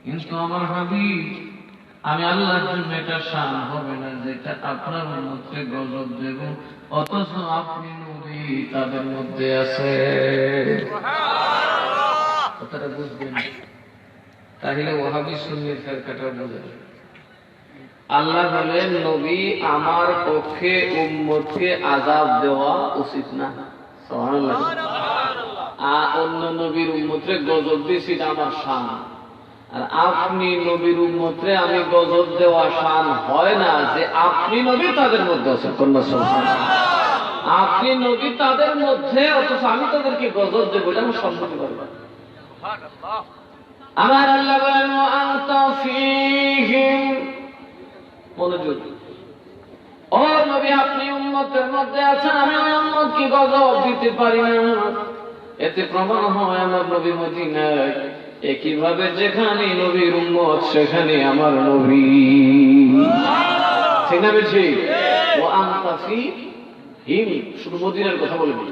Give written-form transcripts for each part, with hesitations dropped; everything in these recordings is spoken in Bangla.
কিন্তু আমার হাবিব, আমি আল্লাহর জন্য এটা শান হবে না যেটা আপনার মধ্যে গজব দেব, অথচ আপনি নবী তাদের মধ্যে আছে। কথাটা বুঝবেন, তাহলে ওয়াহাবি সুন্নির ফেরকাটা বুঝেন। আল্লাহ বলেন, নবী আমার পক্ষে উম্মতকে আযাব দেওয়া উচিত না। সুবহানাল্লাহ। অন্য নবীর উম্মতরে গজব দিয়েছি আমার শান, আর আপনি নবীর উম্মতরে আমি গজব দেওয়া শান হয় না যে আপনি নবী তাদের মধ্যে আছেন। আপনি নবী তাদের মধ্যে, অথচ আমি তাদেরকে গজব দেবো, এটা আমার সম্মতি করবো। আমার আল্লাহ বলেন, আনতা ফীহিম, মনোযোগ। ও নবী, আপনি উম্মতের মধ্যে আছেন, আমি ওই উম্মতকে গজব দিতে পারি না। এতে প্রমাণ হয় আমার নবী মদিনায়, একইভাবে যেখানে নবীর উম্মত সেখানে আমার নবী। ঠিক না বেশি? ও আনতা ফীহিম, শুধু মদিনার কথা বলবি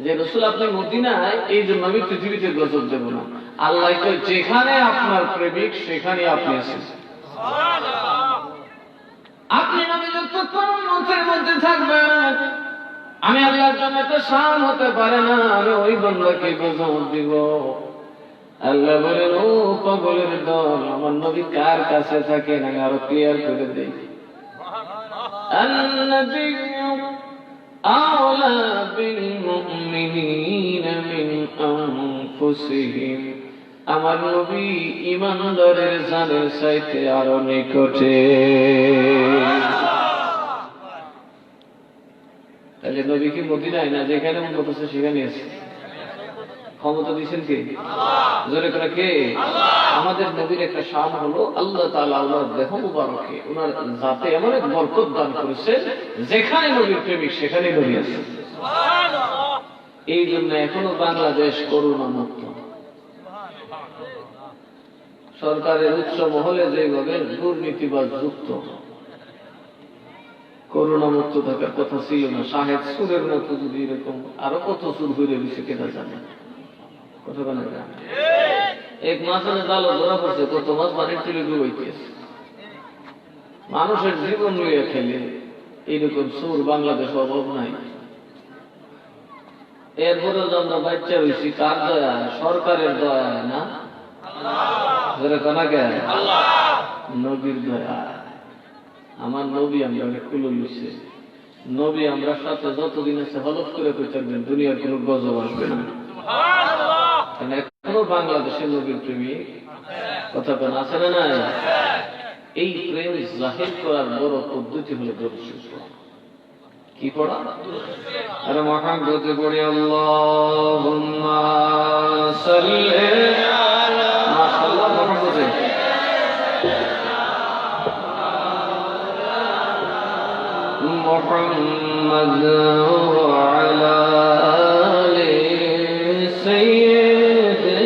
যে রাসূল আপনি মদিনায়, এই জন্য আমি পৃথিবীতে গজব দেব না। আল্লাহ কই, যেখানে আপনার প্রেমিক সেখানে আপনি আছেন। আপনি নবী যতক্ষণ উম্মতের মধ্যে থাকবেন, আমি আল্লাহর জন্য তো শান হতে পারে না, আমি ওই বান্দাকে গজব দিব। আল্লাহ বলেন, ও পাগলের দল, আমার নবী কার কাছে থাকে না আরো ক্লিয়ার করে দেই। আন-নাবিয়্যু আওলা বিল মুমিনিনা মিন আনফুসিহিম, আমার নবী ঈমানদারের জানের চাইতে আরো নিকটে। তাহলে নবী কি মদিনায় না, যেখানে উম্মত আছে সেখানে আছে? ক্ষমতা দিয়েছেন কে? জোরে করে কে? আমাদের নবীর একটা শান হলো আল্লাহ তাআলা ওনার দেহ মুবারকে, ওনার জাতে এমন এক বরকত দান করেছে, যেখানে নবীর প্রেমিক সেখানে নবী আছে। এই জন্য এখনো বাংলাদেশ করোনা মুক্ত। সরকারের উচ্চ মহলে যেভাবে দুর্নীতিবাজ যুক্ত, করোনা মুক্ত থাকার কথা ছিল না। শাহেদ সুরের মতো যদি এরকম আরো কত সুর ঘুরে দিচ্ছে কেনা জানে। কথা বলে এক মাস জাল ধরা পড়ছে, কত মাস পানির তুলে ডুবাইতেছে। মানুষের জীবন নিয়ে খেলে এইরকম সুর বাংলাদেশ অভাব নাই। এরপরে আমরা বাচ্চা হয়েছি কার দয়া? সরকারের দয়া না, নবীর দয়া। আমার নবী আমরা খুলে নিচ্ছে। নবী আমরা সাথে যতদিন আছে হলফ করে থাকবেন, দুনিয়ার কোন গজব আসবে না। এখনো বাংলাদেশের নবীর প্রেমিক কথা কেন আছে না? নাই। এই প্রেম জাহির করার বড় পদ্ধতি হলো দরুদ শরীফ। কি পড়া? আরে মহাব্বতে পড়ি, আল্লাহুম্মা সাল্লি আলা, মাশাআল্লাহ, মহাব্বতে মুহাম্মাদ ওয়া আলা আলি সাইয়্যিদিনা।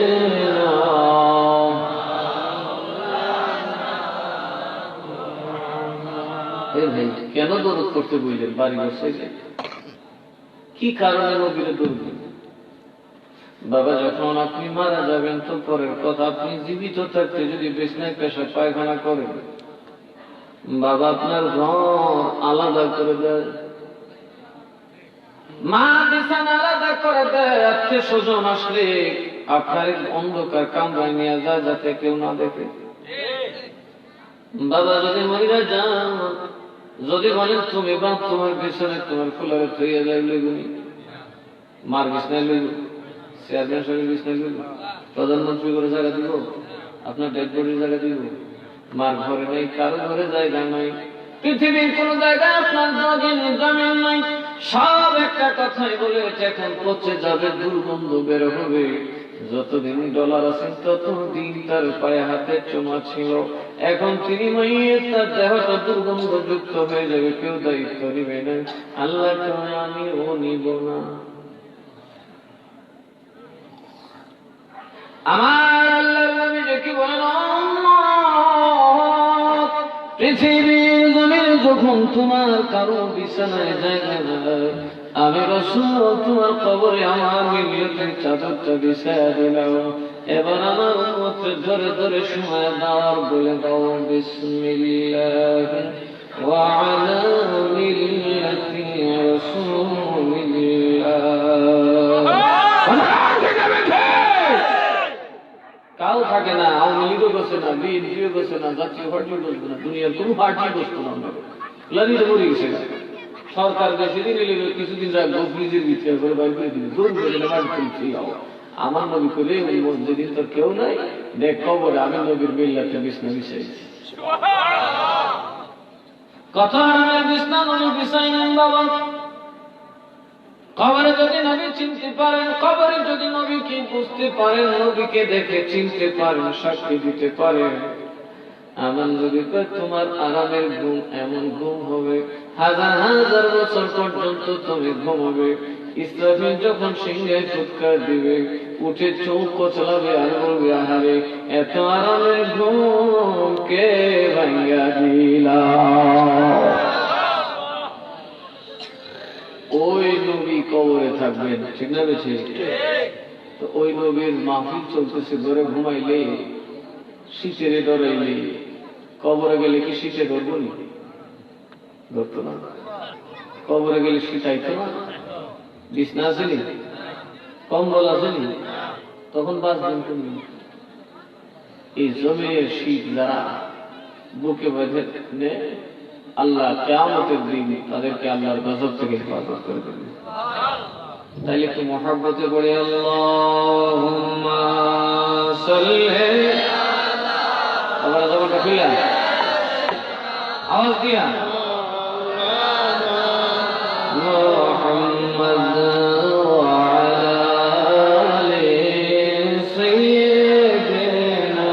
কেন দরুদ করতে বললেন? বাড়ি বসে কি কারণে নবীর দরুদ? বাবা, যখন আপনি মারা যাবেন তো পরের কথা, আপনি জীবিত থাকতে যদি বিছনায় পেশাব পায়খানা করেন, বাবা আপনার ঘর আলাদা করে দেয়, মা বিছানা আলাদা করে দেয়, আত্মীয় স্বজন আসলে আপনার অন্ধকার কামরায় নিয়ে যায় যাতে কেউ না দেখে। বাবা যদি মহিলা যান, যদি বলেন তুমি বাপ তোমার বিছানায় তোমার ফুলারে থইয়া যায় লইগুনি, মার বিছনায় লইব, চেয়ারম্যান সাহেবের বিছনায় লইব, প্রধানমন্ত্রী করে জায়গা দিব, আপনার ডেড বডির জায়গা দিব। মার ঘরে নাই, কারো ঘরে জায়গা নাই, পৃথিবীর কোন জায়গায় আপনার জমিন নাই। সব একটা কথাই বলেছে, এখন পচে যাবে, দুর্গন্ধ বের হবে। যতদিন ডলার আছেন ততদিন তার পায়ে হাতে চুমা ছিল, এখন তিনি মাইয়ের, তার দেহটা দুর্গন্ধ যুক্ত হয়ে যাবে, কেউ দায়িত্ব নিবে না। আল্লাহ আমি ও নিব না। আমার আল্লাহর নবী কি বলেন, পৃথিবীর জমিনে যখন তোমার কারো বিছানায় জায়গা নাই, আমি রাসূল তোমার কবরে আমার মিল্লাতের চাদরটা বিছায়া দিলাম, এবার আমার উম্মতকে ধরে ধরে সময় দাও, বলে দাও বিসমিল্লাহ ওয়া আলা মিল্লাতি রাসূলিল্লাহ। কাউ থাকে না, আওয়ামী লীগও বসে না, বিএনপিও বসে না, জাতীয় পার্টিও বসবে না, দুনিয়ার কোনো পার্টি বসতো না। লালিত মরে গেছে না, সরকার দেশে দিন এলে কিছুদিন রাখবো, ফ্রিজের ভিতরে করে বাইর করে দিবি, দূর করে না বাড়ি তুলছি। আমার নবী করে ওই মসজিদিন তোর কেউ নাই, দেখ কবরে আমি নবীর মিল্লাতে বিছনা বিছাইছি। কথা বিছনা নবী বিছাইলেন বাবা। কবরে যদি নবী চিনতে পারেন, কবরে যদি নবীকে বুঝতে পারেন, নবীকে দেখে চিনতে পারেন, সাক্ষী দিতে পারেন, আমার নবী কয় তোমার আরামের ঘুম এমন ঘুম হবে, হাজার হাজার বছর পর্যন্ত তুমি ঘুমাবে। ইসরাফিল যখন সিংহে ফুৎকার দিবে, উঠে চোখ কচলাবে আর বলবে আহারে এত আরামের ঘুম কে ভাঙ্গা দিলা। ওই নবী কবরে থাকবেন, ঠিক না বেছে? তো ওই নবীর মাহফিল চলতেছে, ঘরে ঘুমাইলে শীতের ডরাইলে, কবরে গেলে কি শীতে ধরবো নি? ধরতো না। কবরে গেলে শীতাইতো না, বিছনা আসেনি, কম্বল আসেনি, তখন বাঁচবেন তুমি। এই জমিনের শীত যারা বুকে বেঁধে নেয়, আল্লাহ কিয়ামতের দিন তাদেরকে আল্লাহর গজব থেকে হেফাজত করে দেবেন। তাইলে একটু মহব্বতে পড়ে আল্লাহুম্মা সাল্লি আবার জবানটা খুলে আওয়াজ দিয়া মুহাম্মদ ওয়া আলা আলি সাইয়্যিদিনা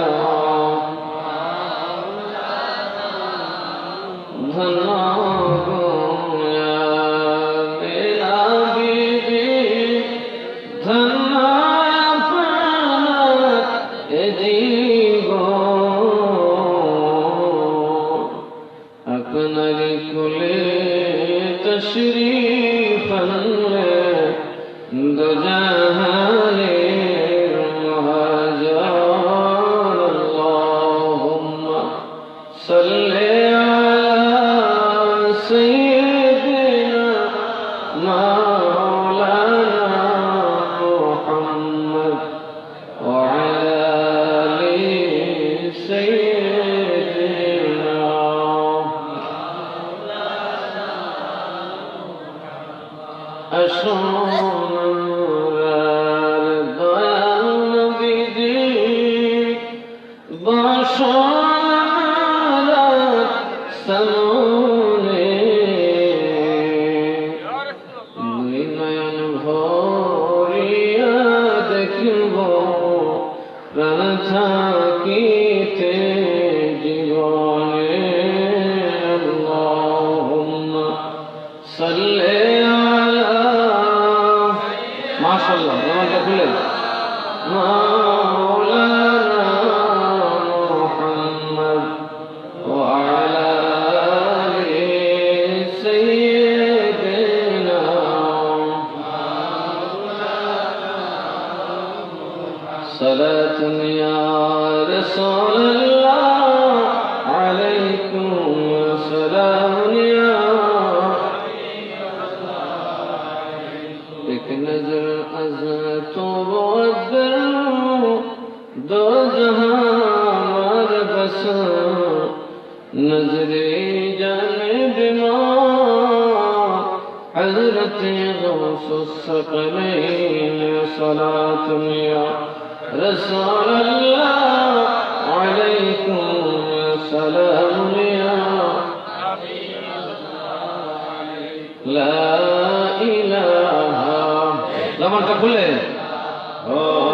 Oh,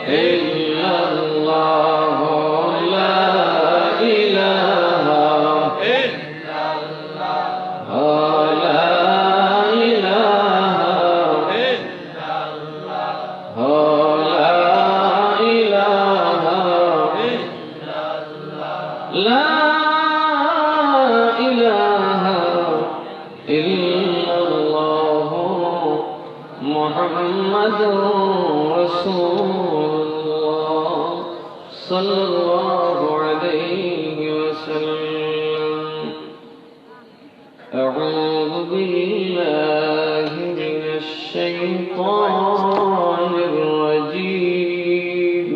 ইল্লাল্লাহ লা ইলাহা ইল্লাল্লাহ লা ইলাহা ইল্লাল্লাহ লা ইলাহা ইল্লাল্লাহ লা محمد رسول الله صلى الله عليه وسلم أعوذ بالله من الشيطان الرجيم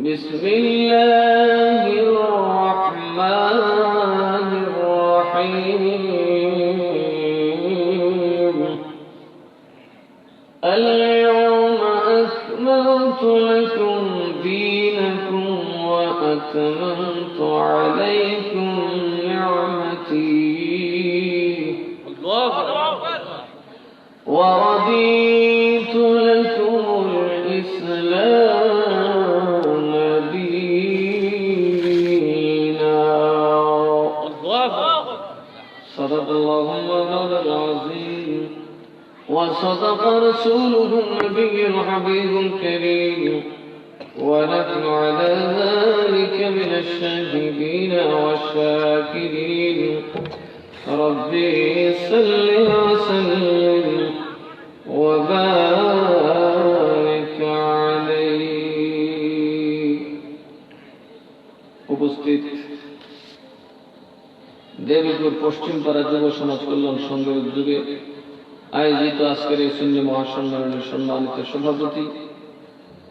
بسم الله الرحمن الرحيم اليوم أكملت لكم دينكم وأتممت عليكم نعمتي ورضيت لكم الإسلام دينا صدق الله مولانا العظيم وصدق رسوله النبي الحبيب الكريم ونحن على ذلك من الشاهدين والشاكرين ربي صل وسلم وبارك عليه উপস্থিত দেবীপুর পশ্চিম পাড়া যুব সমাজ কল্যাণ সংঘের উদ্যোগে আয়োজিত আজকের এই সুন্নি মহাসম্মেলনের সম্মানিত সভাপতি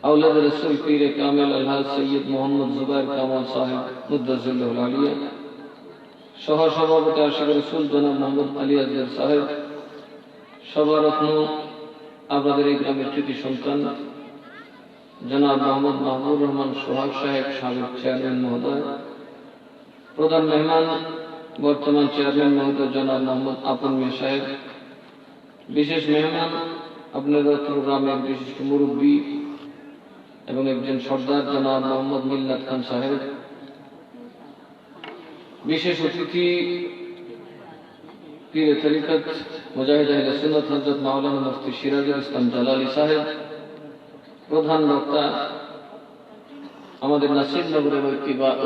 আওলাদ রাসূল পীরে কামেল আলহাজ সৈয়দ মোহাম্মদ জুবায়ের কামাল সাহেব মুদ্দাজিল্লাহুল আলিয়া, সহ সভাপতি আশিক রাসূল জনাব মোহাম্মদ আলী আজহার সাহেব, সভারত্ন আপনাদের এই গ্রামের কৃতি সন্তান জনাব মোহাম্মদ মাহবুব রহমান সোহাগ সাহেব, সাবেক চেয়ারম্যান মহোদয়, প্রধান মেহমান বর্তমান চেয়ারম্যান মহোদয় জনাব মোহাম্মদ আপন মিয়া সাহেব, বিশেষ মেহমান আপনাদের গ্রামের বিশিষ্ট মুরব্বী এবং একজন সর্দার জনাব মোহাম্মদ মিল্লাত খান সাহেব, বিশেষ অতিথি পীরে তরিকত মুজাহিদ আহলে সুন্নাত হযরত মাওলানা মুফতি সিরাজুল ইসলাম জালালী সাহেব, প্রধান বক্তা আমাদের নাসিরনগরের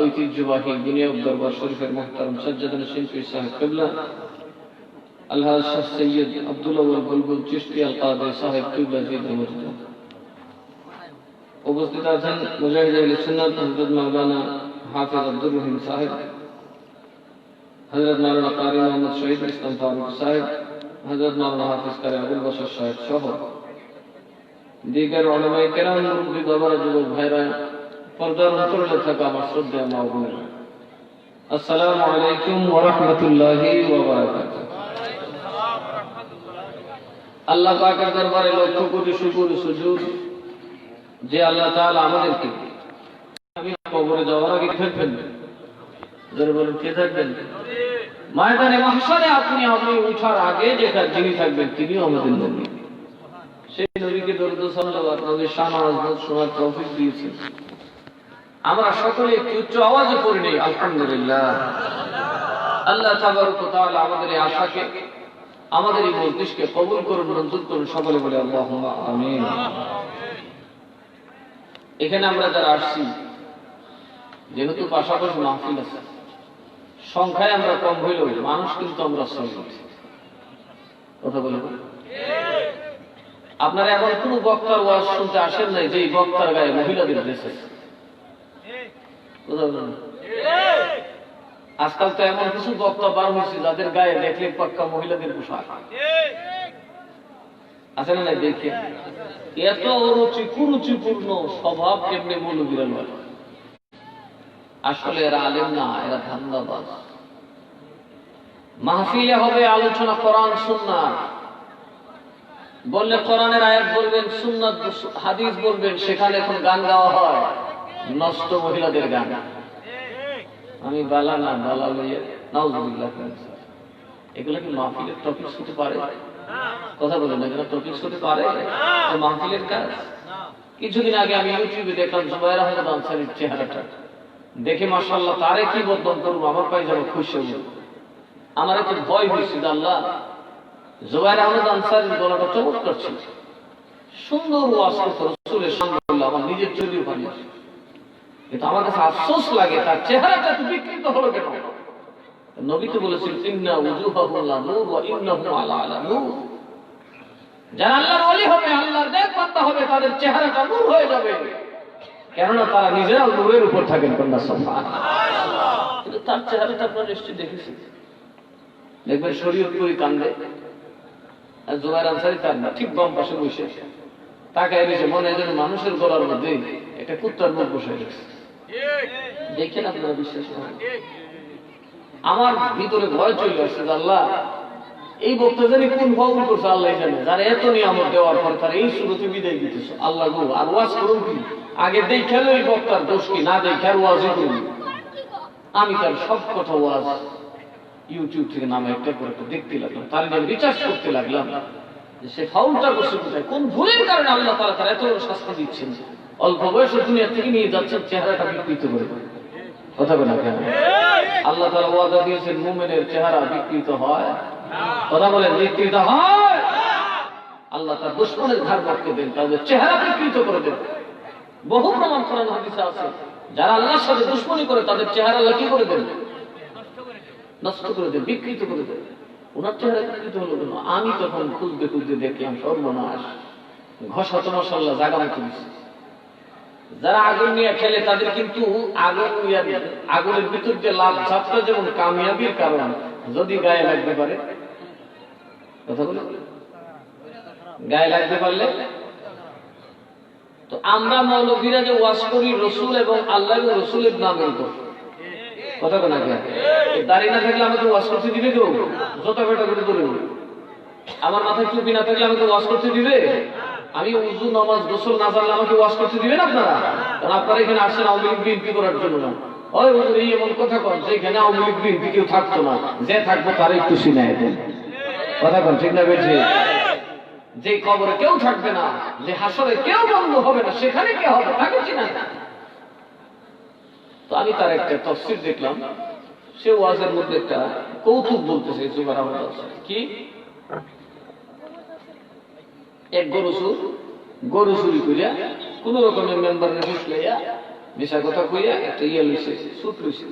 ঐতিহ্যবাহী বুনিয়াদ দরবার শরীফের মুহতারাম সাজ্জাদুল শিল্পী সাহেব কিবলা, আলহাজ শাহ সৈয়দ আব্দুল্লাহ বুলবুল চিশতি আল কাদের সাহেব কিবলা জিদ। উপস্থিত আছেন মুজাহিদ আহলে সুন্নাত হযরত মাওলানা হাফেজ আব্দুর রহিম সাহেব, হযরত মাওলানা কারি মোহাম্মদ শহীদ ইসলাম ফারুক সাহেব, হযরত মাওলানা হাফেজ কারি আবুল বশর সাহেব সহ দিগার উলামায়ে কেরাম, মুরব্বি বাবারা, যুবক ভাইরা, পর্দার অন্তরালে থাকা আমার শ্রদ্ধেয় মা ও বোনেরা, আসসালামু আলাইকুম ওয়া রাহমাতুল্লাহি ওয়া বারাকাতুহু। আল্লাহ পাকের দরবারে লক্ষ কোটি শুকর সুজুদ যে আল্লাহ তাআলা আমাদেরকে আমি কবরে যাওয়ার আগে থাকবেন, যারা বলেন কে থাকবেন, ময়দানে মাহশারে আপনি ওঠার আগে যিনি থাকবেন তিনিও আমাদের নবী। সেই নবীকে দরুদ সালাওয়াত নবীর শান আজমত শোনার তৌফিক দিয়েছেন। আমরা সকলে একটু উচ্চ আওয়াজে পড়ি নেই আলহামদুলিল্লাহ। আল্লাহ তাবারক ওয়া তাআলা আমাদের এই আশাকে, আমাদের এই মজলিসকে কবুল করুন, মঞ্জুর করুন, সকলে বলে আল্লাহুম্মা আমিন। এখানে আমরা যারা আসছি, যেহেতু পাশাপাশি মাহফিল আছে, সংখ্যায় আমরা কম হইলেও মানুষ কিন্তু আমরা সঙ্গে কথা বলে। আপনারা এমন কোন বক্তার ওয়াজ শুনতে আসেন নাই যে বক্তার গায়ে মহিলাদের ড্রেস আছে, কথা বলেন। আজকাল তো এমন কিছু বক্তা বার হয়েছে যাদের গায়ে দেখলে পাক্কা মহিলাদের পোশাক আছে না? দেখে এত অরুচি কুরুচিপূর্ণ স্বভাব কেমনে মৌলবীরা বলে। আসলে এরা আলেম না, এরা ধান্দাবাজ। মাহফিলে হবে আলোচনা কোরআন সুন্নাহ, বললে কোরআনের আয়াত বলবেন, সুন্নাত হাদিস বলবেন, সেখানে এখন গান গাওয়া হয়, নষ্ট মহিলাদের গান। আমি বালা না বালা লইয়া নাউজুবিল্লাহ। এগুলো কি মাহফিলের টপিকস হতে পারে? কথা বলেন না, এগুলো টপিকস হতে পারে? মাহফিলের কাজ কিছুদিন আগে আমি ইউটিউবে দেখলাম জুবায়ের আহমেদ আনসারীর চেহারাটা দেখে মাশাআল্লাহ, তারে কি বদনাম করবো, আমার পায়ে যাবো খুশি হবো। আমার একটু ভয় হয়েছিল, আল্লাহ জুবায়ের আহমেদ আনসারীর গলাটা চমৎকার ছিল, সুন্দর ওয়াজ করতো রাসূলের সামনে, আমার নিজের চোখের পানি আসে। কিন্তু আমার কাছে আফসোস লাগে তার চেহারাটা তো বিকৃত হলো কেন। নবী তো বলেছেন ইন্না উজুহাহুম লা নূর ওয়া ইন্নাহুম আলা নূর, যারা আল্লাহর ওলি হবে, আল্লাহর নেক বান্দা হবে, তাদের চেহারাটা নূর হয়ে যাবে, কেননা তারা নিজেরাও নূরের উপর থাকেন। কন্যা সুবহানাল্লাহ। কিন্তু তার চেহারাটা আপনারা নিশ্চয়ই দেখেছেন, দেখবেন শরীয়তপুরি কান্দে, আর জুবায়ের আনসারী তার না ঠিক বাম পাশে বসে তাকায় রয়েছে, মনে হয় যেন মানুষের গলার মধ্যে একটা কুত্তার মুখ বসে গেছে। দেখেন আপনারা, বিশ্বাস করেন, আমার ভিতরে ভয় চলে আসছে, আল্লাহ এই বক্তা জানি কোন ভুল করছে, আল্লাহ জানে, যারা এত নিয়ামত দেওয়ার পর তারা এই শুরুতে বিদায় দিতেছে। আল্লাহ গো, আর ওয়াজ করুন কি, আগে দেখালো এই বক্তার দোষ কি, না দেখার ওয়াজই করুন। আমি তার সব কথা ওয়াজ ইউটিউব থেকে নামে একটা করে দেখতে লাগলাম, তার নিয়ে রিচার্জ করতে লাগলাম যে সে ফাউলটা করছে কোথায়, কোন ভুলের কারণে আল্লাহ তাআলা তার এত শাস্তি দিচ্ছেন। অল্প বয়সে দুনিয়া থেকে নিয়ে যাচ্ছেন, চেহারাটা বিকৃত করে। কথা বলে কেন? আল্লাহ তাআলা ওয়াদা দিয়েছেন মুমিনের চেহারা বিকৃত হয়, কথা বলেন বিকৃত হয়। আল্লাহ তার দুশমনের ঘাড় মটকে দেন, তাদের চেহারা বিকৃত করে দেন। বহু প্রমাণ কোরআন হাদিসে আছে, যারা আল্লাহর সাথে দুশমনি করে তাদের চেহারা আল্লাহ কি করে দেন, নষ্ট করে দেন, বিকৃত করে দেন। ওনার চেহারা বিকৃত হলো কেন? আমি তখন খুঁজতে খুঁজতে দেখলাম সর্বনাশ, ঘষা তো মাশাআল্লাহ জায়গা মতো দিচ্ছে। যারা আগুন নিয়ে খেলে তাদের কিন্তু আগুনের ভিতর যে লাভ ঝাপটা যেমন কামিয়াবির কারণ, যদি গায়ে লাগতে পারে, কথা বলে গায়ে লাগতে পারলে তো আমরা মৌলভীরা যে ওয়াজ করি রসুল এবং আল্লাহ এবং রসুলের নামের উপর, কথা বলে দাঁড়িয়ে না থাকলে আমাকে ওয়াজ করতে দিবে কেউ? যত বেটা করে ধরে, আমার মাথায় টুপি না থাকলে আমাকে ওয়াজ করতে দিবে? আমি উযু নামাজ গোসল না জানলে আমাকে ওয়াজ করতে দিবেন আপনারা? কারণ আপনারা এখানে আসছেন আওয়ামী লীগ বিএনপি করার জন্য না। ওই হুজুর এই এমন কথা কন যেখানে আওয়ামী লীগ বিএনপি কেউ থাকতো না, যে থাকবো তারা একটু সিনায় দেন। কথা কন ঠিক না বেশি? যে কবরে কেউ থাকবে না, যে হাসরে কেউ বন্ধ হবে না, সেখানে কে হবে তাকে চিনা না। তো আমি তার একটা তাফসীর দেখলাম, সে ওয়াজের মধ্যে একটা কৌতুক বলতেছে জুবায়ের আহমেদ আনসারী। কি? এক গরু চুরি করিয়া কোন রকমের মেম্বারের ঘুষ লইয়া মিশা কথা কইয়া একটা লইছে, সুট লইছে।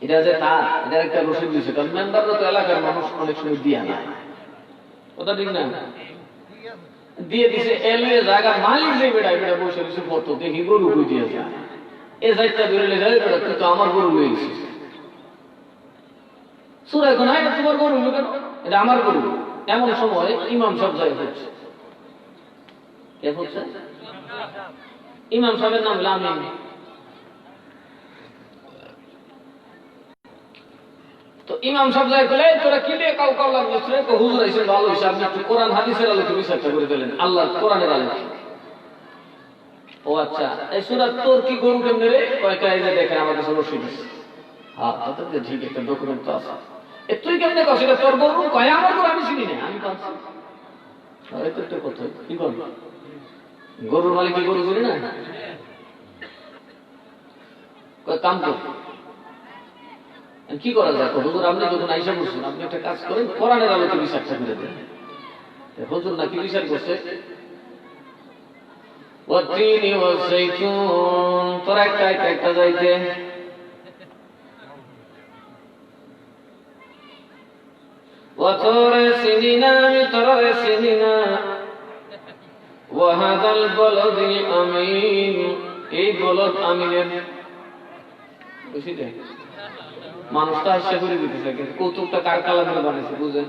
এটা যে তার, এটার একটা রসিদ দিচ্ছে, কারণ মেম্বাররা তো এলাকার মানুষ অনেক সময় দিয়া না, কথা ঠিক না, দিয়ে দিছে। এলুয়ে জায়গা মালিক যে বেড়া বেড়া বসে রয়েছে, কত দেখি গরু কই দিয়ে যায়, এ যাইটা বেরোলে যাই বেড়া তুই তো আমার গরু লয়ে গেছিস। সুরা এখন হয় না, তোমার গরু কেন, এটা আমার গরু। এমন সময় ইমাম সাহেব যাই হচ্ছে, কে হচ্ছে? ইমাম সাহেবের নাম লামিন। তো ইমাম সাহেব যাই বলে, তোরা কি দিয়ে কাউ কাউ লাগছিস রে? তো হুজুর আইছেন ভালো হয়েছে, আপনি একটু কোরআন হাদিসের আলোকে বিচারটা করে দিলেন, আল্লাহর কোরআনের আলোকে। ও আচ্ছা, এই সূরা তোর কি গরু কেমনে রে? কয়টা এই যে দেখেন আমার কাছে রসিদ আছে। হ্যাঁ তাতে ঠিক, একটা ডকুমেন্ট তো আছে। তুই কেমনে কস এটা তোর গরু? কয় আমার গরু আমি চিনি না, আমি পাচ্ছি। কথা কি বল, গরুর মালিক কি গরু চিনি না? কাম কর, কি করা যায়? হুজুর আপনি যখন আইসা বলছেন, আপনি একটা কাজ করেন, কোরআনের আলোকে বিচারটা করে দেন। হুজুর নাকি বিচার করছে তোরা একটা যাইতে وطور سنين بطور سنين وهذا البلد الأمين এই বলদ আমিনের বুঝি দেখ মানুষটা হাসিয়া করে দিতেছে, কিন্তু কৌতুকটা কার কালামে বানাইছে বুঝেন?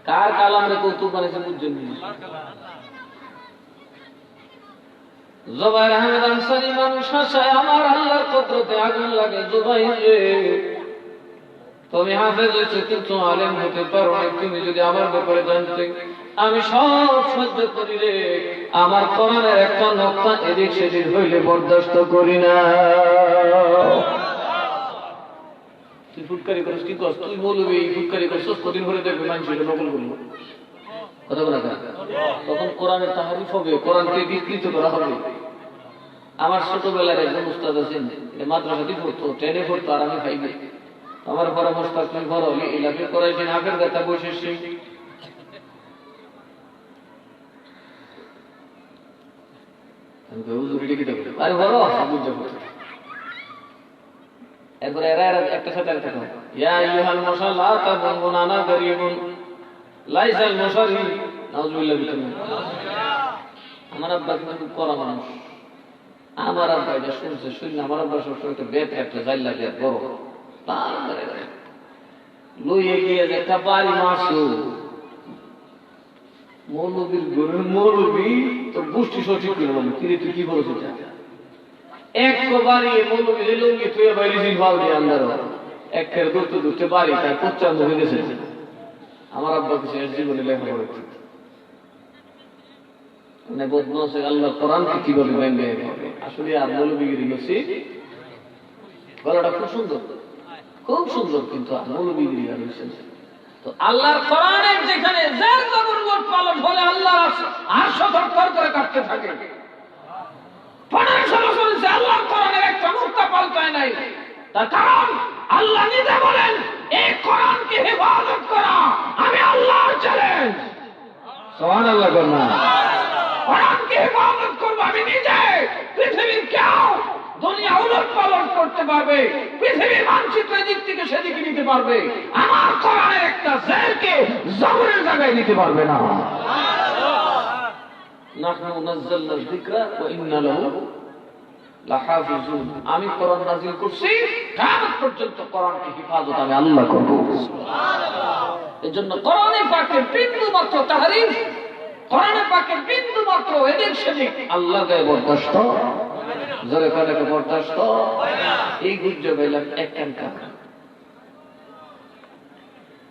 কার কালামে কৌতুক বানাইছে বুঝছেন? জুবায়ের আহমেদ আনসারী মানুষ হাসায়, আমার আল্লাহর কুদরতে আগুন লাগে। জুবায়ের রে, তুমি হাফেজ হয়েছো কিন্তু আলেম হতে পারো না। তুমি যদি আমার ব্যাপারে জানতে, আমি সব সহ্য করি রে, আমার কোরআনের একটা নকশা এদিক সেদিক হইলে বরদাস্ত করি না। তুই ফুটকারি করিস কি কস? তুই বলবি ফুটকারি করছিস, কদিন ধরে দেখবে মানুষ এটা নকল করবো। কথা বলা যায়, তখন কোরআনের তাহারিফ হবে, কোরআনকে বিকৃত করা হবে। আমার ছোটবেলার একজন উস্তাদ আছেন, মাদ্রাসাতেই পড়তো, 10-এ পড়তো আর আমি 5-এ। আমার পরামর্শ আপনি বড় এলাকে করাইছেন, আগের ব্যথা বসেছি। আরে বড় বুঝতে পারছি। এরপরে এরা একটা সাথে একটা কথা, ইয়া আইয়ুহাল মুসাল্লা তাবুন আনা গরিবুন লাইসাল মুসাল্লি নাউজুবিল্লাহ বিল্লাহ। আমার আব্বা কিন্তু কড়া মানুষ। আমার আব্বা এটা শুনছে, শুনলে আমার আব্বা সবসময় একটা বেত একটা জাইলা বেত বড় লইয়ে গিয়ে একটা বাড়ি মাসু মৌলবীর গরুর মৌলবী তোর গোষ্ঠী সঠিক করলাম, কিরে তুই কি বলছিস? একবারই মৌলবী লুঙ্গি তুই বাইরেছিস ভাল দিয়ে আন্দার একের দূরতে দূরতে বাড়ি তার প্রচার হয়ে গেছে। আমার আব্বা কিছু জীবনে লেখা করেছে মানে বদমাস আল্লাহ কোরআনকে কিভাবে ব্যাঙ্গে হবে। আসলে আর মৌলবীগিরি নসিব গলাটা খুব সুন্দর, খুব সুন্দর, কিন্তু মৌলবীগিরি আর তো আল্লাহর কোরআনের যেখানে যার জবরদস্ত পালন হলে আল্লাহ আর সতর্ক করে কাটতে থাকে। 1500 বছর ধরে আল্লাহর কোরআনের একটা মুক্তা পাল্টায় নাই, তার কারণ আল্লাহ নিজে বলেন এই কোরআনকে হেফাজত করা আমি আল্লাহর চ্যালেঞ্জ। সুবহানাল্লাহ করনা, কোরআনকে হেফাজত করব আমি নিজে। পৃথিবীর কেউ দুনিয়া উলট পালন করতে পারবে, পৃথিবীর মানচিত্রের দিক থেকে সেদিকে নিতে পারবে, আমার কোরআনের একটা জেরকে জবরের জায়গায় নিতে পারবে না। নাহনু নাযালনা যিকরা ওয়া ইন্না লাহু লাহাফিজুন। আমি কোরআন নাযিল করছি, কিয়ামত পর্যন্ত কোরআনকে হেফাজত আমি আল্লাহ করব। সুবহানাল্লাহ। এজন্য কোরআনে পাকের বিন্দু মাত্র তাহরিফ, কোরআনে পাকের বিন্দু মাত্র এদিক সেদিক আল্লাহ গায়ে বরদাস্ত, জোরে করে বরদাস্ত এই গুজ্জো বললাম একখানকা।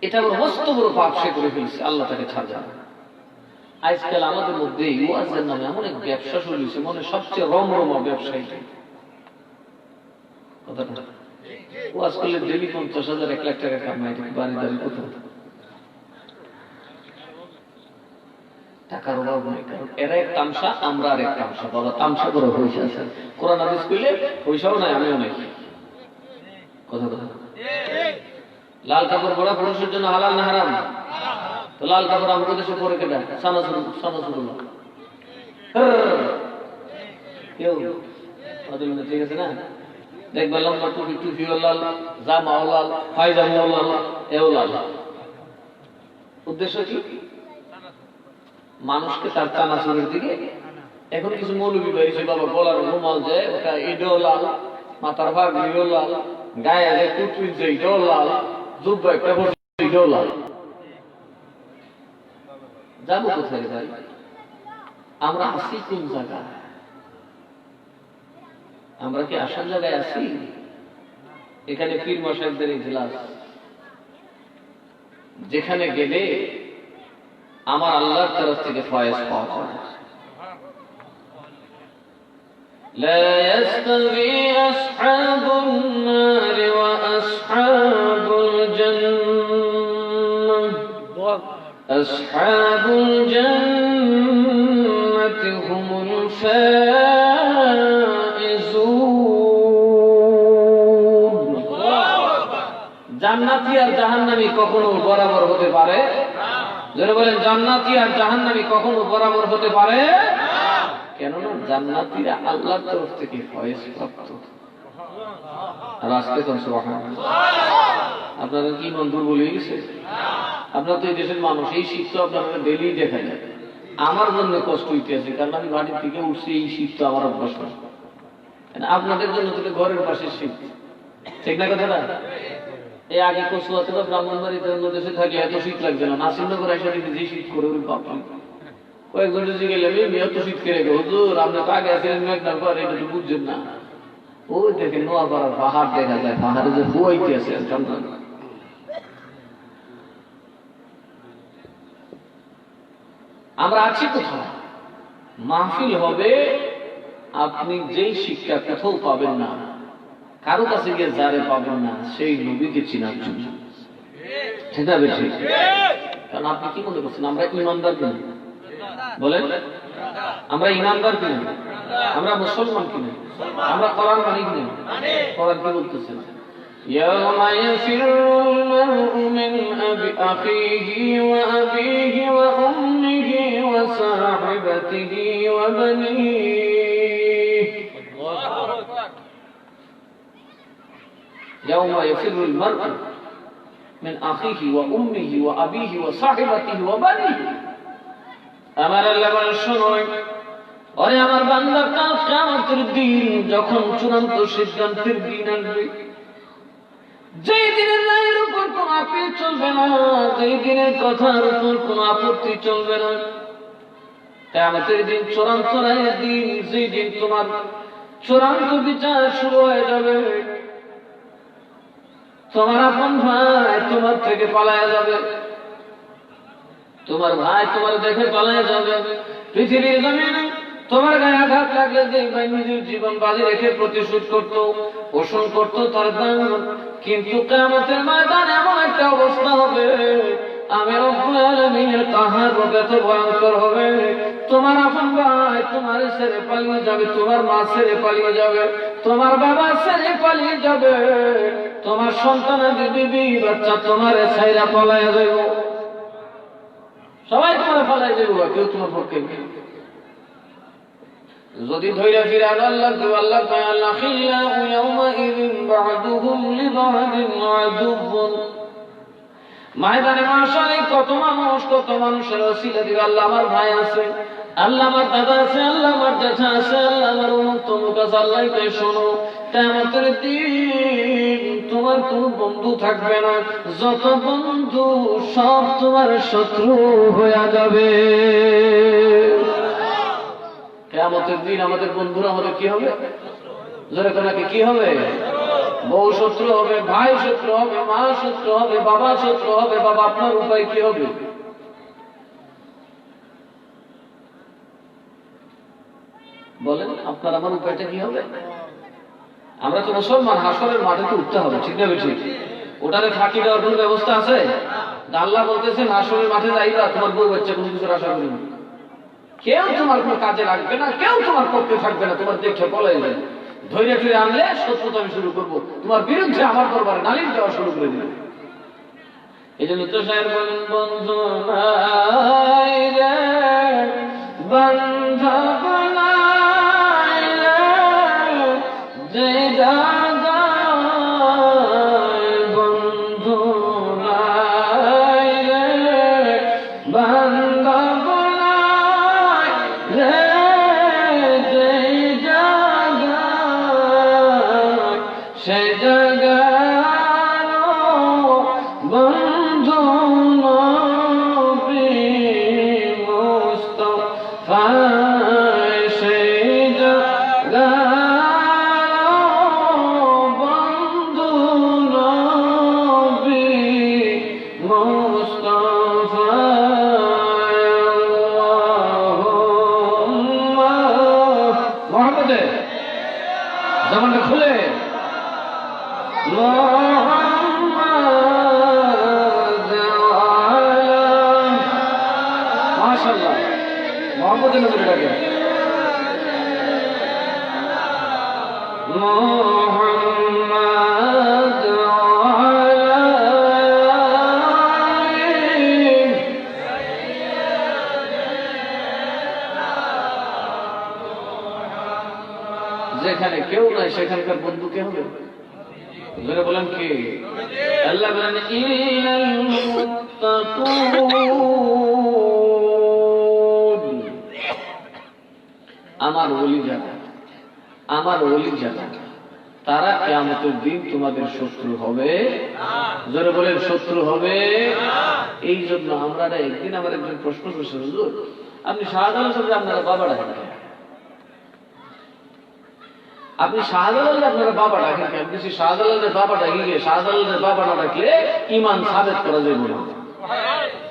এটা মস্ত বড় পাপ সে করে ফেলছে, আল্লাহ তাকে ছাড়বে না। আজকাল আমাদের মধ্যে ওয়াজের নামে এমন এক ব্যবসা শুরু হয়েছে, মনে সবচেয়ে রমরমা ব্যবসায়ী কথাটা। ওয়াজ করলে ডেলি 50,000 1 লাখ টাকা কামাই, বাড়ি দাঁড়ি কোথাও টাকার অভাব নেই, কারণ এরা এক তামসা আমরা আর এক তামসা। বাবা তামসা করে পয়সা আছে, কোরআন হাদিস কইলে পয়সাও নাই আমিও নাই। কথা কথা লাল কাপড় পরা পুরুষের জন্য হালাল না হারাম? তো লাল কাপড় আমাদের দেশে পরে কেটা সানা শুরু কেউ ঠিক আছে না? দেখবার লম্বা টুপি, টুপিও লাল, জামাও লাল, পায়জামাও লাল, এও লাল। উদ্দেশ্য কি? মানুষকে তার চানাচুরের দিকে। এখন কিছু মৌলবী বেরিয়েছে বাবা, গলার রুমাল যে ওটা এটাও লাল, মাথার পাগড়িও লাল, গায়ে যে টুপি যে এটাও লাল, জুব্বা একটা এটাও লাল। যাবো কোথায় ভাই? আমরা আছি কোন জায়গায়? আমরা কি আসার জায়গায় আছি? এখানে পীর মশাইখদের ইজলাস, যেখানে গেলে আমার আল্লাহর তরফ থেকে ফয়েজ পাওয়া যায়। لا يستوي أصحاب النار وأصحاب الجنة أصحاب الجنة هم الفائزون। জান্নাতি আর জাহান্নামী কখনো বরাবর হতে পারে? যারা বলেন জান্নাতি আর জাহান্নামী কখনো বরাবর হতে পারে? কেননা জান্নাতীরা আল্লাহর তরফ থেকে ফয়েজ প্রাপ্ত। আর আজকে তো সুবহানাল্লাহ, আপনারা কি মন দুর্বল হয়ে গেছে? আপনারা তো এই দেশের মানুষ, এই শীত তো আপনারা ডেলি দেখা যায়। আমার জন্য কষ্ট হইতে আছে, কারণ আমি বাড়ি থেকে উঠছি, এই শীত তো আমার অভ্যাস না। আপনাদের জন্য তো ঘরের পাশে শীত, ঠিক না কথাটা? এই আগে কচুয়াতে বা ব্রাহ্মণবাড়িতে অন্য দেশে থাকলে এত শীত লাগবে না, নাসিমনগর এসে যে শীত করে ওই বাপরে কয়েকজন যদি গেলে এত শীত খেলে গো হুজুর আমরা তো আগে আছেন মেঘনার পর, এটা তো বুঝছেন না। ওই দেখে নোয়াপাড়ার পাহাড় দেখা যায়, পাহাড়ে যে হুয়াইতে আছে। আমরা আছি কোথায়? মাহফিল হবে, আপনি যেই শিক্ষা কোথাও পাবেন না, কারো কাছে গিয়ে যারে পাবেন না, সেই নবীকে চিনার জন্য। ঠিক আছে? কারণ আপনি কি মনে করছেন আমরা ইমানদার কিনা? বলেন, আমরা ইমানদার কিনা? আমরা মুসলমান কিনা? আমরা কোরআন মানি কিনা? কোরআন কি বলতেছেন? يوم يفر المرء من أخيه وأبيه وأمه وصاحبته وبنيه يوم يفر المرء من أخيه وأمه وأبيه وصاحبته وبنيه আমার আল্লাহ বলেন, শোনো ওরে আমার বান্দা, কাল কিয়ামতের দিন যখন চূড়ান্ত সিদ্ধান্তের দিন আসবে, যেই দিনের রায়ের উপর কোনো আপিল চলবে না, যেই দিনের কথার উপর কোনো আপত্তি চলবে না, কিয়ামতের দিন চূড়ান্ত রায়ের দিন, যেই দিন তোমার চূড়ান্ত বিচার শুরু হয়ে যাবে, তোমার আপন ভাই তোমার থেকে পালায়া যাবে, তোমার ভাই তোমার দেখে পালায়া যাবে। পৃথিবীর জমিনে তোমার গায়ে আঘাত লাগলে যে ভাই নিজের জীবন বাজি রেখে প্রতিশোধ করত, পোষণ করত তার দান, কিন্তু কিয়ামতের ময়দানে এমন একটা অবস্থা হবে, আমি রব্বুল আলামিনের কাহার এত ভয়ঙ্কর হবে, তোমার আপন ভাই তোমার ছেড়ে পালিয়ে যাবে, তোমার মা ছেড়ে পালিয়ে যাবে, তোমার বাবা ছেড়ে পালিয়ে যাবে, তোমার সন্তানাদি বিবি বাচ্চা তোমার ছাইরা পালাইয়া যাইব, সবাই তোমার পালাই যাইব, কেউ তোমার পক্ষে নেই। যদি ধৈর্য ফিরে আল্লাহ আল্লাহ তাআলা খিল্লাহু ইয়াওমাইযিন বা'দুহুম লিবা'দিন আদুবুন, ময়দানে মাশারে কত মানুষের ওসিলা দিবে, আল্লাহ আমার ভাই আছে, আল্লাহ আমার দাদা আছে, আল্লাহ আমার জ্যাঠা আছে, আল্লাহ আমার অমুক তমুক আছে, আল্লাহ তাই শোনো, কিয়ামতের দিন তোমার কোনো বন্ধু থাকবে না, যত বন্ধু সব তোমার শত্রু হয়ে যাবে। কিয়ামতের দিন আমাদের বন্ধুরা আমাদের কি হবে? জোরে করে কি হবে? বউ শত্রু হবে, ভাই শত্রু হবে, মা শত্রু হবে, বাবা শত্রু হবে। বাবা আপনার উপায় কি হবে? বলেন, আপনার আমার উপায়টা কি হবে? আমরা তো মুসলমান, হাসরের মাঠে তো উঠতে হবে, ঠিক না বেশি? ওটারে ফাঁকি দেওয়ার কোন ব্যবস্থা আছে? আল্লাহ বলতেছেন হাসরের মাঠে যাইবা, তোমার বউ বাচ্চা কোনো কিছুর আশা করি না, কেউ তোমার কোনো কাজে লাগবে না, কেউ তোমার পক্ষে থাকবে না, তোমার দেখে পলাই যাবে। ধৈর্য ফিরে আনলে শত্রুতা আমি শুরু করবো, তোমার বিরুদ্ধে আমার দরবারে নালিশ দেওয়া শুরু করে দিবে। এই জন্য তো সাহেব বলেন, বন্ধু নাই রে বান্ধব নাই রে, যে জায়গায় বন্ধু নাই রে বান্ধব নাই রে, যে জায়গায় সে জায়গায় বন্ধু নবী মুস্তাফা, সেই জায়গায় বন্ধু নবী মুস্তাফা। মোহাম্মদে জবানটা খুলে মাশাআল্লাহ মোহাম্মদের নজরে ডাকে মোহাম্মদ যেখানে কেউ নাই সেখানকার বন্ধু কে হবে? ধরে বলেন কি? আল্লাহ বলেন, ইল্লাল মুত্তাকুন, আমার ওলি যারা, আমার ওলি যারা, তারা কিয়ামতের দিন তোমাদের শত্রু হবে। জোরে বলেন, শত্রু হবে। এই জন্য আমরা একদিন আমার একজন প্রশ্ন করছে, হুজুর আপনি শাহজালাল সাহেব আপনারা বাবা ডাকেন, আপনি শাহজালাল আপনারা বাবা ডাকেন কেন? বেশি শাহজালালের বাবা ডাকি গিয়ে শাহজালালের বাবা না ডাকলে ইমান সাবেত করা যাবে না,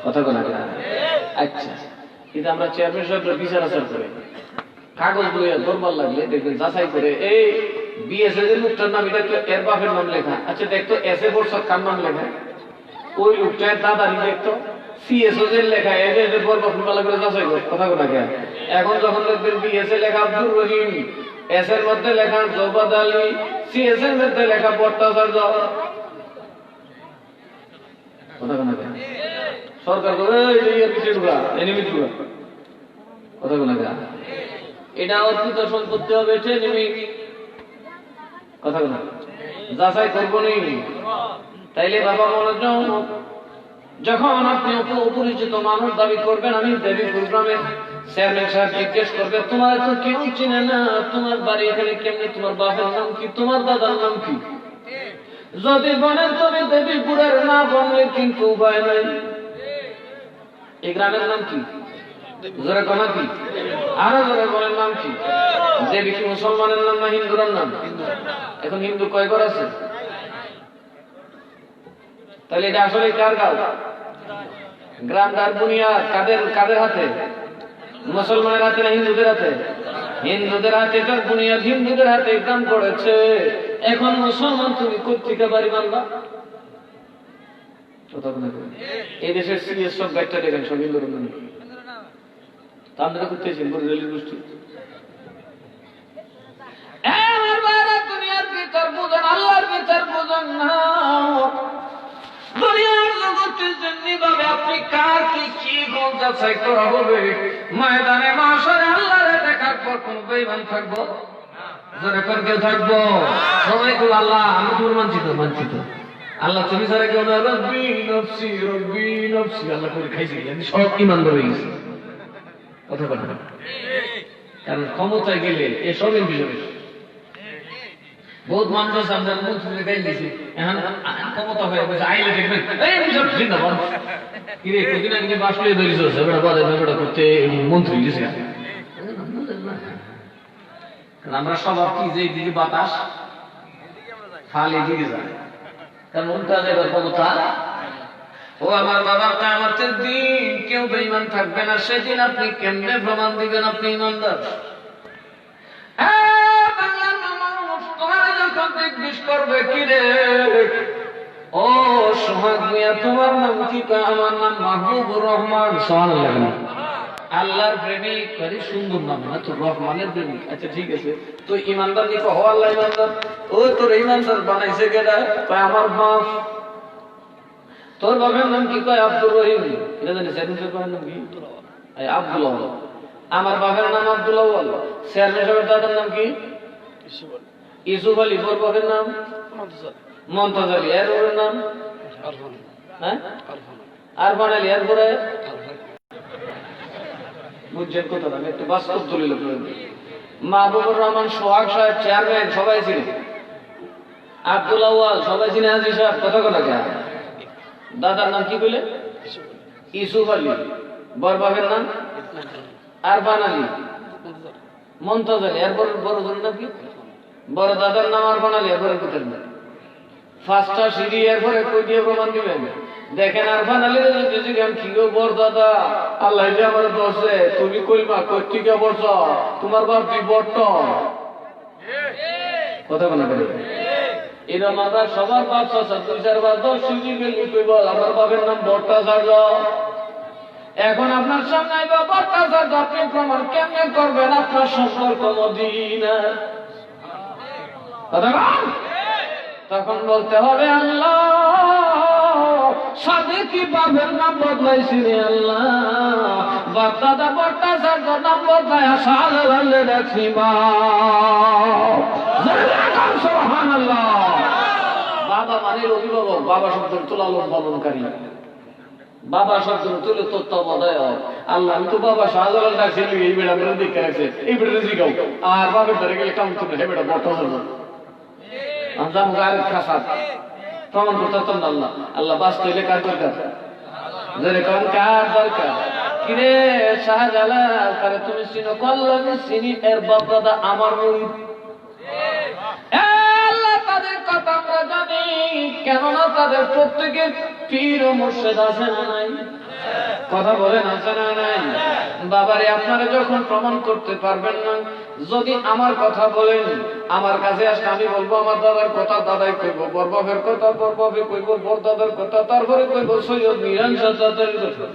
কথা কোনা কেন? আচ্ছা, কিন্তু আমরা চেয়ারম্যান সাহেবরা বিচার আচার করে কাগজ বইয়া দরবার লাগলে দেখবেন যাচাই করে, এই বিএসএস এর লোকটার নাম, এটা তো এর বাপের নাম লেখা, আচ্ছা দেখতো এস এ বোর্ড কার নাম লেখা, ওই লোকটার দাদারই দেখতো, সিএসও যে লেখা এই বর্ব ফুলমালা করে যাচাই কথা কোনা কে এখন যখন দেখবেন বিএসএ লেখা আব্দুর রহিম, এস এর মধ্যে লেখা জবাদ আলী, সিএস এর মধ্যে লেখা ভট্টাচার্য, কথা কোনা কে সরকার করে এই পিছিয়ে ঢুকা এনিমি ঢুকা কথা কোনা কে এটা অর্পিত সম্পত্তি হবে এনিমি কথা কোনা যাচাই করবো নেই। তাইলে বাবা মনোযোগ, যখন আপনি অপরিচিত মানুষ দাবি করবেন আমি দেবী প্রোগ্রামের চেয়ারম্যান সাহেব জিজ্ঞেস করবে তোমার তো কেউ চিনে না, তোমার বাড়ি এখানে কেমনি, তোমার বাবার নাম কি, তোমার দাদার নাম কি, যদি বলেন তুমি দেবীপুরের না বললে কিন্তু উপায় নাই। এই গ্রামের নাম কি জোরে কমা কি আরো জোরে বলেন নাম কি? দেবী কি মুসলমানের নাম না হিন্দুর নাম? এখন হিন্দু কয় ঘর আছে? তাহলে এটা আসলে কার গাঁও? গ্রামটার বুনিয়াদ কাদের হাতে? মুসলমানের হাতে না হিন্দুদের হাতে? হিন্দুদের হাতে। এটার বুনিয়াদ হিন্দুদের হাতে গ্রাম পড়েছে। এখন মুসলমান তুমি কোথেকে বাড়ি বানবা? এই দেশের সিরিয়াস সব গাইডটা দেখেন সব হিন্দুর নাম। আপনারা করতেছেন রেলের গোষ্ঠী দুনিয়ার ভিতর বুঝেন, আল্লাহর ভিতর বুঝেন না। দুনিয়ার জগতের জন্য ভাবে আপনি কার কি গুণ যাচাই করা হবে? ময়দানে মাশারে আল্লাহরে দেখার পর কোন বেঈমান থাকবো? যারা কোন কেউ থাকবো? সবাই তো আল্লাহ আমি তোমার মানচিত আল্লাহ তুমি ছাড়া কেউ না। রব্বি নফসি আল্লাহ করে খাইছি আমি সব ঈমান ধরে গেছি কথা বলে। কারণ ক্ষমতায় গেলে এসব বিষয় বহুত মানুষ আমরা মন্ত্রী গাইল দিছি, এখন ক্ষমতা হয়ে গেছে আইলে দেখবেন এই সব জিন্দাবাদ কি রে কদিন আগে বাসলে ধরিস সেটা বাদে ব্যাপারটা করতে মন্ত্রী দিছে। আমরা সবার কি যে দিকে বাতাস খালি দিকে যায়, কারণ উল্টা যাবার ক্ষমতা। ও আমার বাবাটা আমার দিন কেউ বেঈমান থাকবে না, সেদিন আপনি কেমনে প্রমাণ দিবেন আপনি ইমানদার? করবে কি রে ও সোহাগ মিয়া, তোমার নাম কি? আমার নাম মাহবুবুর রহমান। সুবহানাল্লাহ। আল্লাহর প্রেমিক, করি সুন্দর নাম না তো, রহমানের প্রেমিক। আচ্ছা ঠিক আছে, তো ইমানদার নি কহ আল্লাহ ইমানদার। ও তোর ইমানদার বানাইছে কেডা? কয় আমার বাপ। তোর বাপের নাম কি? কয় আব্দুর রহিম। এটা জানি চেয়ারম্যান সাহেবের নাম কি? আব্দুল্লাহ। আমার বাপের নাম আব্দুল্লাহ। চেয়ারম্যান সাহেবের দাদার নাম কি? ইউসুফ আলী। ওর বাপের নাম মমতাজ আলী। এর ওর নাম আরফান আলী। এরপরে বুঝছেন কথা না, একটু বাস্তব দলিল। মাহবুবুর রহমান সোহাগ সাহেব চেয়ারম্যান সবাই ছিল। আব্দুল্লাহ সবাই চিনে। হাজি সাহেব কথা কথা কে? দাদার নাম কি বলে? ইউসুফ আলী। বর বাপের নাম আরফান আলী মমতাজ আলী। এরপর বড় জনের নাম কি? বড় দাদার নাম আরফান আলী। এরপরে কোথায় নাম? ফার্স্টটা সিঁড়ি। এরপরে কই দিয়ে প্রমাণ দিবেন? দেখেন আরফান আলী যদি কি গো বড় দাদা আল্লাহ যে আমার বসে তুমি কইবা কর্তিকা বর্ষ তোমার বাপ বিবর্ত কথা বলা করে। এরকম আমরা সবার বাপ চাচা 2-4-5-10 সিঁড়ি গেলি কইব আমার বাপের নাম ভট্টাচার্য। এখন আপনার সামনে আইবা ভট্টাচার্য, আপনি প্রমাণ কেমনে করবেন? আপনার সম্পর্ক মদিনা কথা বল। তখন বলতে হবে আল্লাহ সাথে কি বাপের নাম বদলাইছি রে আল্লাহ, বাপ দাদা ভট্টাচার্য নাম বদলাই সালে রাখছি। বাবা মানে অভিভাবক, বাবা শব্দের তুলালন পালনকারী, বাবা শব্দের তুলে তত্ত্বাবধায়ক। আল্লাহ আমি তো বাবা শাহজালাল ডাকছি এই বেড়া বেড়া দেখে রাখছে, এই বেড়া জিগাও। আর বাপের ধরে গেলে কাম শুনে হে বেড়া ভট্টাচার্য প্রমাণ করতে আল্লাহ। আল্লাহ বাঁচতে হইলে কার দরকার? যেরকম কার দরকার? কিরে শাহজালাল কারে তুমি চিনো? কল্যাণী চিনি, এর বাপ দাদা আমার মুরিদ। আল্লাহ তাদের কথা আমরা জানি, কেননা তাদের প্রত্যেকের পীর ও মুর্শিদ আছে না নাই? কথা বলেন আছে না নাই? বাবারে আপনারা যখন প্রমাণ করতে পারবেন না, যদি আমার কথা বলেন, আমার কাছে আসলে আমি বলবো আমার দাদার কথা দাদাই কইব, বরবাবের কথা বরবাবে কইব, বরদাদার কথা তারপরে কইব সৈয়দ মিরান শাহ তাতারির কথা।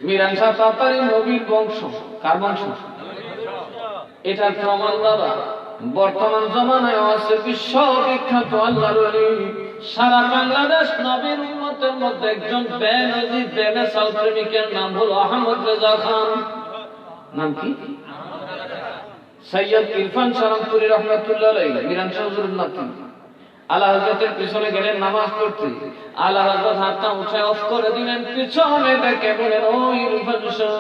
মিরান শাহ তাতারি নবীর বংশ। কার বংশ? এটা প্রমাণ দাদা। বর্তমান জমানায় আছে বিশ্ববিখ্যাত আল্লাহর ওলি, সারা বাংলাদেশ নবীর উম্মতের মধ্যে একজন বেনজির বেমিসাল প্রেমিকের নাম হলো আহমদ রেজা খান। নাম কি? সৈয়দ ইরফান শরণপুরি রহমাতুল্লাহ আলাইহি, মিরান শাহ হুজুরের নাতি। আলা হযরতের পিছনে গেলেন নামাজ পড়তে, আলা হযরত হাতটা উঠায় অফ করে দিলেন, পিছনে দেখে বলেন, ও ইরফান শাহ,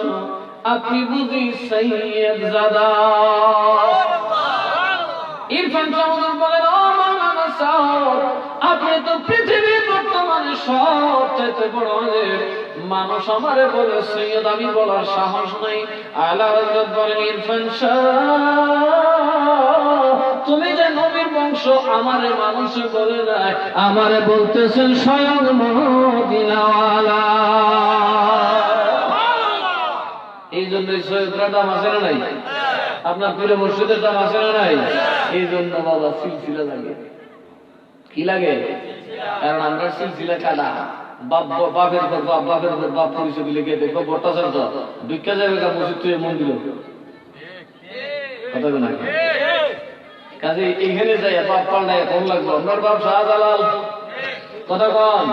আপনি বুঝি সৈয়দ জাদা? ইরফান শাহ হুজুর বলেন, ও মাওলানা সাহেব, আপনি তো পৃথিবীর বর্তমানে সবচেয়ে বড় আলেম, মানুষ আমারে বলে সৈয়দ, আমি বলার সাহস নাই। আলা হযরত বলেন, ইরফান শাহ, তুমি যে নবীর বংশ আমারে মানুষে বলে নাই, আমারে বলতেছেন স্বয়ং মদিনাওয়ালা। এই জন্যই সৈয়দরা দাম আছে না নাই? আপনার পীর মুর্শিদের দাম আছে না নাই? এই জন্য বাবা সিলসিলা লাগে। কি লাগে? কারণ আমরা সিলসিলা কাটা, বাপের পর বাপ, বাপের পর বাপ পরিচয় দিলে গিয়ে দেখবো ভট্টাচার্য ভিক্ষা যাবে মসজিদ তুই মন দিল কথা না। কাজে এইখানে যাই বাপ পাল্টায় কোন লাগলো, আপনার বাপ শাহজালাল কথা কন,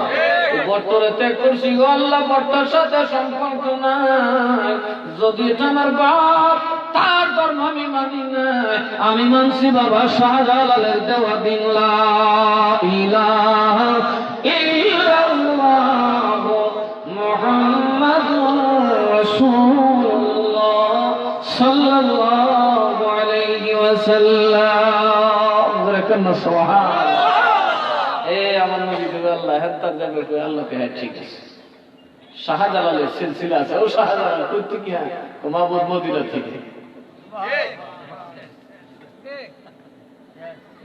বট্টরে ত্যাগ করছি, আল্লাহ বট্টার সাথে সম্পর্ক নাই। যদি এটা আমার বাপ, তার ধর্ম আমি মানি না, আমি মানছি বাবা শাহজালালের দেওয়া দিন লা ইলাহা ইল্লাল্লাহ মুহাম্মাদুর রাসূলুল্লাহ সাল্লাল্লাহু আলাইহি ওয়াসাল্লাম। বলেন সুবহানাল্লাহ। আমার নবী কবে আল্লাহ হেদায়েত যাবে কই আল্লাহকে, হ্যাঁ ঠিক আছে। শাহজালালের সিলসিলা আছে, ও শাহজালাল কই থেকে? ও মাহবুব মদিনা থেকে।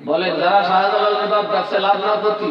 বলে যারা শাহজালালের বাপ ডাকছে লাভ না ক্ষতি।